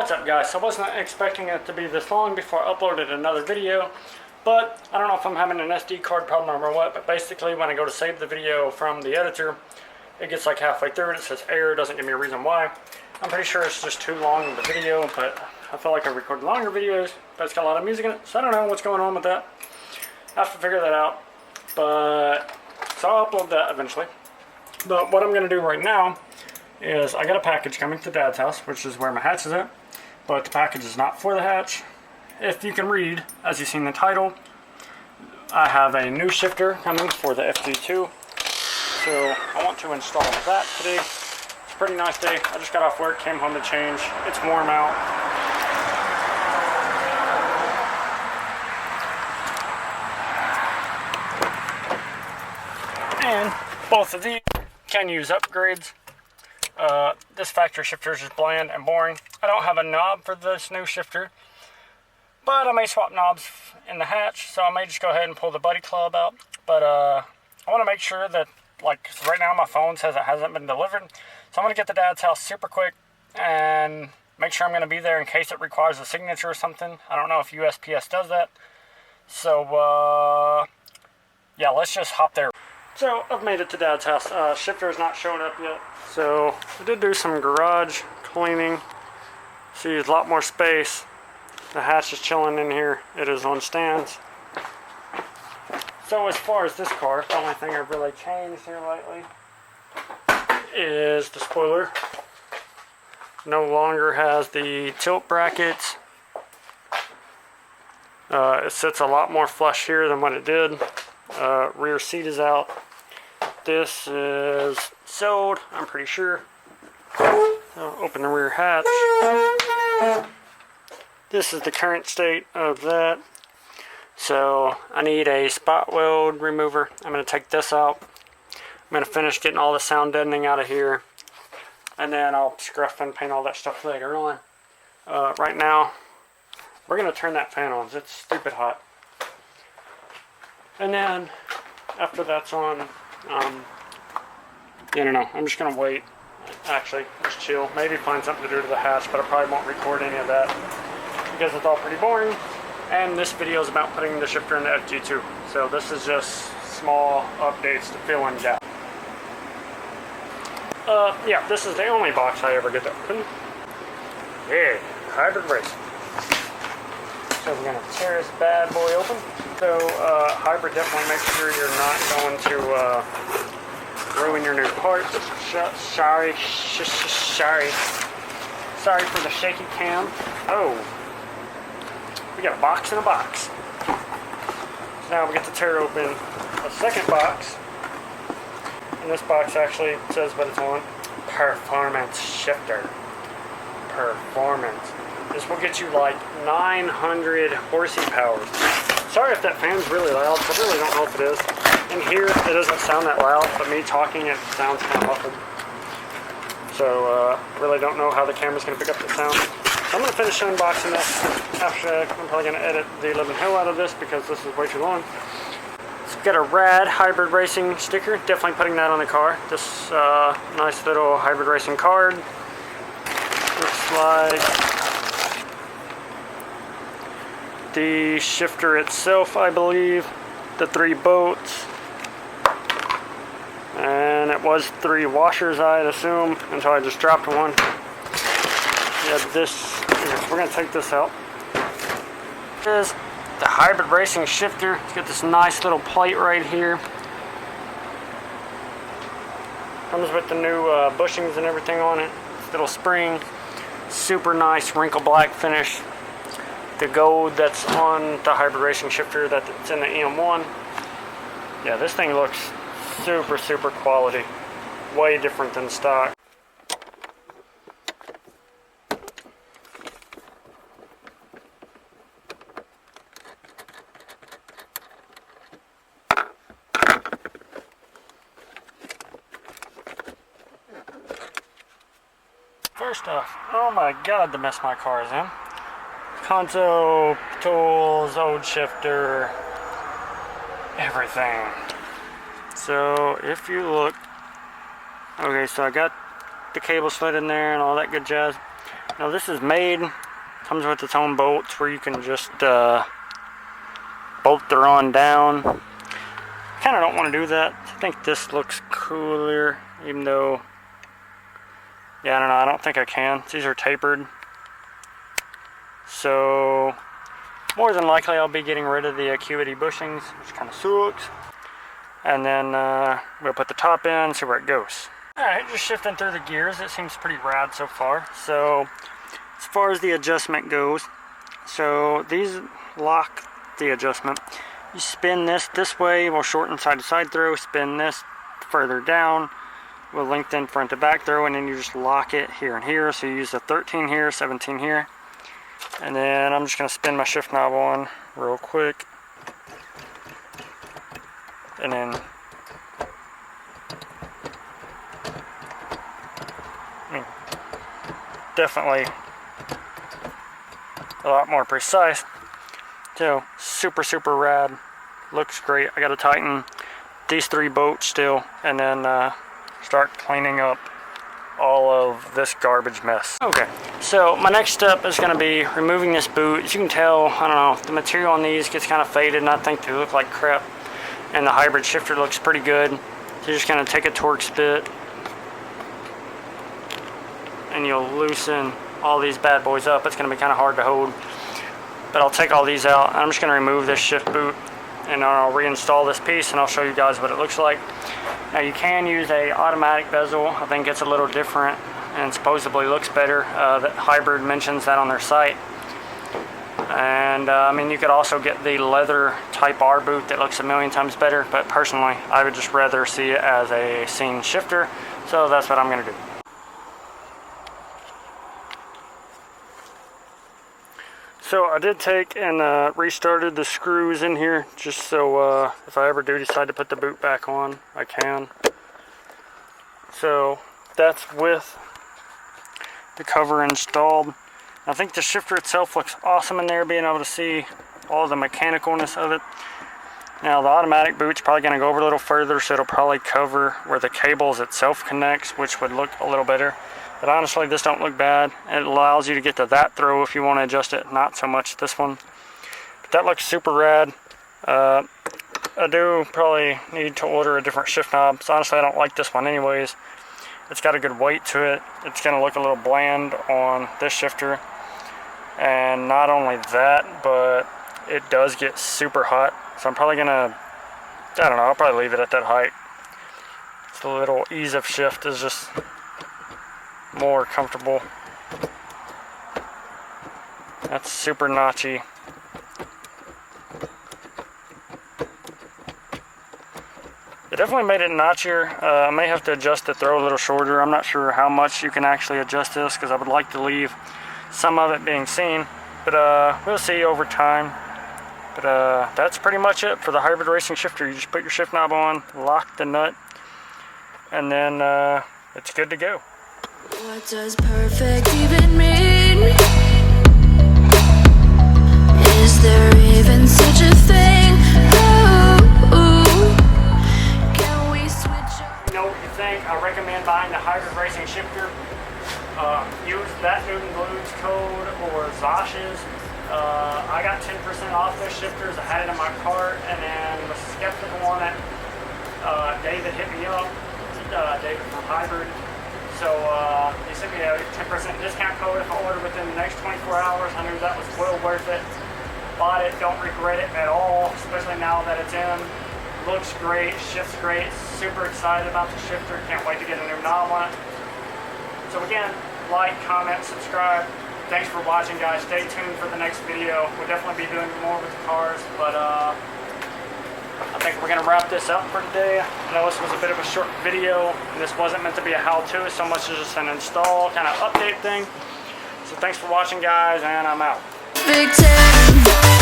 What's up guys? So I wasn't expecting it to be this long before I uploaded another video, but I don't know if I'm having an SD card problem or what, but basically when I go to save the video from the editor, it gets like halfway through it, it says error, doesn't give me a reason why. I'm pretty sure it's just too long in the video, but I feel like I recorded longer videos, but it's got a lot of music in it, so I don't know what's going on with that. I have to figure that out, but so I'll upload that eventually. But what I'm going to do right now is I got a package coming to Dad's house, which is where my hatch is at, but the package is not for the hatch. If you can read, as you see in the title, I have a new shifter coming for the FG2, so I want to install that today. It's a pretty nice day. I just got off work, came home to change. It's warm out. And both of these can use upgrades. This factory shifter is just bland and boring. I don't have a knob for this new shifter, but I may swap knobs in the hatch, so I may just go ahead and pull the buddy club out. But I want to make sure that, like, right now my phone says it hasn't been delivered, so I'm going to get to Dad's house super quick and make sure I'm going to be there in case it requires a signature or something. I don't know if USPS does that. So yeah, let's just hop there. So I've made it to Dad's house. Shifter is not showing up yet. So I did do some garage cleaning. See, there's a lot more space. The hatch is chilling in here. It is on stands. So as far as this car, the only thing I've really changed here lately is the spoiler. No longer has the tilt brackets. It sits a lot more flush here than what it did. Rear seat is out. This is sewed, I'm pretty sure. So open the rear hatch. This is the current state of that. So I need a spot weld remover. I'm going to take this out. I'm going to finish getting all the sound deadening out of here, and then I'll scruff and paint all that stuff later on. Right now, we're going to turn that fan on. It's stupid hot. And then after that's on, I don't know, I'm just going to wait. Actually, just chill. Maybe find something to do to the hatch, but I probably won't record any of that because it's all pretty boring. And this video is about putting the shifter in the FG2. So this is just small updates to fill in gaps. Yeah, this is the only box I ever get to open. Yeah, hybrid racing. So we're going to tear this bad boy open. So hybrid, definitely make sure you're not going to ruin your new parts. Sorry for the shaky cam. Oh, we got a box in a box. So now we get to tear open a second box. And this box actually says what it's on. Performance shifter. Performance. This will get you like 900 horsey powers. Sorry if that fan's really loud. I really don't know if it is. In here, it doesn't sound that loud, but me talking, it sounds kind of muffled. So, really don't know how the camera's going to pick up the sound. So I'm going to finish unboxing this. After, I'm probably going to edit the living hell out of this because this is way too long. It's got a rad hybrid racing sticker. Definitely putting that on the car. This nice little hybrid racing card. Looks like the shifter itself, I believe. The 3 bolts. And it was 3 washers, I'd assume, until I just dropped one. Yeah, we're going to take this out. This is the hybrid racing shifter. It's got this nice little plate right here. Comes with the new bushings and everything on it. Little spring. Super nice wrinkle black finish. The gold that's on the hybrid racing shifter that's in the EM1. Yeah, this thing looks super quality. Way different than stock. First off, oh my god, the mess my car is in. Console, tools, old shifter, everything. So if you look, okay, so I got the cable slid in there and all that good jazz. Now this is made, comes with its own bolts where you can just bolt her on down. I kind of don't want to do that. I think this looks cooler, even though, yeah, I don't know, I don't think I can. These are tapered. So, more than likely I'll be getting rid of the Acuity bushings, which kind of sucks. And then we'll put the top in, see where it goes. Alright, just shifting through the gears. It seems pretty rad so far. So, as far as the adjustment goes, so these lock the adjustment. You spin this way, will shorten side to side throw, spin this further down, will lengthen front to back throw, and then you just lock it here and here. So you use the 13 here, 17 here. And then I'm just going to spin my shift knob on real quick. And then definitely a lot more precise. So super rad, looks great. I got to tighten these 3 bolts still, and then start cleaning up all of this garbage mess. Okay, so my next step is going to be removing this boot. As you can tell, I don't know, the material on these gets kind of faded, and I think they look like crap. And the hybrid shifter looks pretty good. So you're just going to take a Torx bit, and you'll loosen all these bad boys up. It's going to be kind of hard to hold, but I'll take all these out. I'm just going to remove this shift boot, and I'll reinstall this piece, and I'll show you guys what it looks like. Now you can use a automatic bezel. I think it's a little different and supposedly looks better. That Hybrid mentions that on their site. And I mean, you could also get the leather Type R boot that looks a million times better, but personally I would just rather see it as a scene shifter, so that's what I'm going to do. So I did take and restarted the screws in here, just so if I ever do decide to put the boot back on, I can. So that's with the cover installed. I think the shifter itself looks awesome in there, being able to see all the mechanicalness of it. Now the automatic boot's probably going to go over a little further, so it'll probably cover where the cables itself connects, which would look a little better. But honestly, this don't look bad. It allows you to get to that throw if you want to adjust it, not so much this one. But that looks super rad. I do probably need to order a different shift knob. So honestly, I don't like this one anyways. It's got a good weight to it. It's going to look a little bland on this shifter. And not only that, but it does get super hot. So I'm probably going to, I don't know, I'll probably leave it at that height. The little ease of shift is just more comfortable. That's super notchy. It definitely made it notchier. I may have to adjust the throw a little shorter. I'm not sure how much you can actually adjust this, because I would like to leave some of it being seen, but we'll see over time. But that's pretty much it for the hybrid racing shifter. You just put your shift knob on, lock the nut, and then it's good to go. What does perfect even mean? Is there even such a thing? Can we switch up? You know what you think? I recommend buying the hybrid racing shifter. Use that Newton Blues code or Zosh's. I got 10% off those shifters. I had it in my cart and then was skeptical on it. David hit me up, David from Hybrid. So he sent me a 10% discount code if I order within the next 24 hours. I knew that was well worth it. Bought it, don't regret it at all, especially now that it's in. Looks great, shifts great, super excited about the shifter. Can't wait to get a new knob on it. So again, like, comment, subscribe. Thanks for watching, guys. Stay tuned for the next video. We'll definitely be doing more with the cars, but I think we're going to wrap this up for today. I know this was a bit of a short video, and this wasn't meant to be a how-to so much as just an install kind of update thing. So thanks for watching, guys, and I'm out. Big 10.